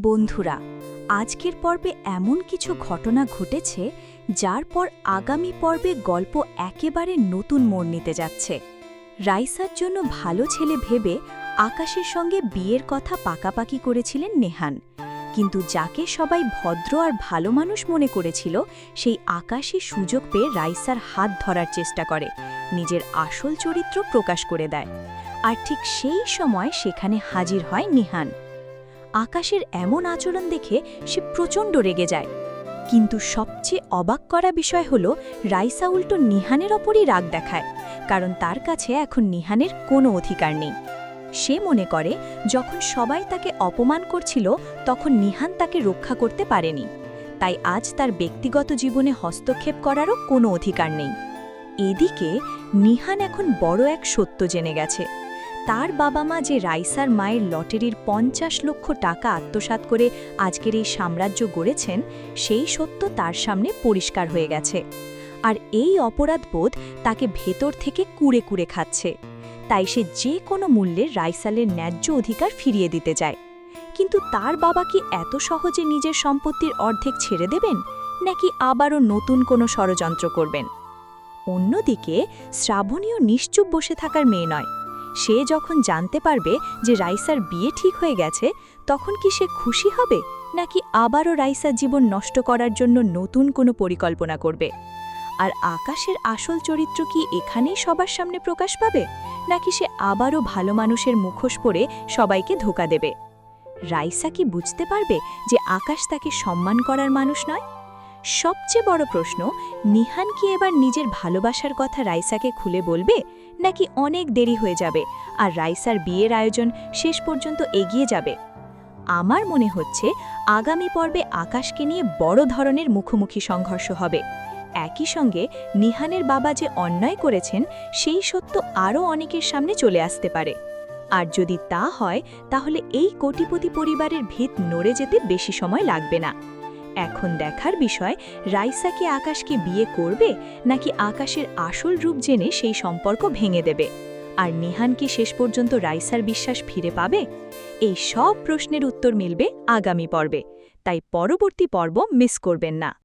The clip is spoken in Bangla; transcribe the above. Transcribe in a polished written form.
বন্ধুরা, আজকের পর্বে এমন কিছু ঘটনা ঘটেছে যার পর আগামী পর্বে গল্প একেবারে নতুন মোড় নিতে যাচ্ছে। রাইসার জন্য ভালো ছেলে ভেবে আকাশের সঙ্গে বিয়ের কথা পাকাপাকি করেছিলেন নেহান, কিন্তু যাকে সবাই ভদ্র আর ভালো মানুষ মনে করেছিল সেই আকাশই সুযোগ পেয়ে রাইসার হাত ধরার চেষ্টা করে, নিজের আসল চরিত্র প্রকাশ করে দেয়। আর ঠিক সেই সময় সেখানে হাজির হয় নিহান। আকাশের এমন আচরণ দেখে সে প্রচণ্ড রেগে যায়, কিন্তু সবচেয়ে অবাক করা বিষয় হল রাইসা উল্টো নিহানের ওপরই রাগ দেখায়, কারণ তার কাছে এখন নিহানের কোনো অধিকার নেই। সে মনে করে যখন সবাই তাকে অপমান করছিল তখন নিহান তাকে রক্ষা করতে পারেনি, তাই আজ তার ব্যক্তিগত জীবনে হস্তক্ষেপ করারও কোনো অধিকার নেই। এদিকে নিহান এখন বড় এক সত্য জেনে গেছে। তার বাবা মা যে রাইসার মায়ের লটারির ৫০ লক্ষ টাকা আত্মসাৎ করে আজকের এই সাম্রাজ্য গড়েছেন, সেই সত্য তার সামনে পরিষ্কার হয়ে গেছে। আর এই অপরাধবোধ তাকে ভেতর থেকে কুড়ে কুড়ে খাচ্ছে, তাই সে যে কোনো মূল্যে রাইসালের ন্যায্য অধিকার ফিরিয়ে দিতে চায়। কিন্তু তার বাবা কি এত সহজে নিজের সম্পত্তির অর্ধেক ছেড়ে দেবেন, নাকি আবারও নতুন কোনো ষড়যন্ত্র করবেন? অন্যদিকে শ্রাবণীও নিশ্চুপ বসে থাকার মেয়ে নয়। সে যখন জানতে পারবে যে রাইসার বিয়ে ঠিক হয়ে গেছে, তখন কি সে খুশি হবে, নাকি আবারও রাইসার জীবন নষ্ট করার জন্য নতুন কোনো পরিকল্পনা করবে? আর আকাশের আসল চরিত্র কি এখানেই সবার সামনে প্রকাশ পাবে, নাকি সে আবারও ভালো মানুষের মুখোশ পরে সবাইকে ধোঁকা দেবে? রাইসা কি বুঝতে পারবে যে আকাশ তাকে সম্মান করার মানুষ নয়? সবচেয়ে বড় প্রশ্ন, নিহান কি এবার নিজের ভালোবাসার কথা রাইসাকে খুলে বলবে, নাকি অনেক দেরি হয়ে যাবে আর রাইসার বিয়ের আয়োজন শেষ পর্যন্ত এগিয়ে যাবে? আমার মনে হচ্ছে আগামী পর্বে আকাশকে নিয়ে বড় ধরনের মুখোমুখি সংঘর্ষ হবে। একই সঙ্গে নিহানের বাবা যে অন্যায় করেছেন সেই সত্য আরও অনেকের সামনে চলে আসতে পারে। আর যদি তা হয়, তাহলে এই কোটিপতি পরিবারের ভিত নড়ে যেতে বেশি সময় লাগবে না। এখন দেখার বিষয়, রাইসা কি আকাশকে বিয়ে করবে, নাকি আকাশের আসল রূপ জেনে সেই সম্পর্ক ভেঙে দেবে? আর নিহান কি শেষ পর্যন্ত রাইসার বিশ্বাস ফিরে পাবে? এই সব প্রশ্নের উত্তর মিলবে আগামী পর্বে, তাই পরবর্তী পর্ব মিস করবেন না।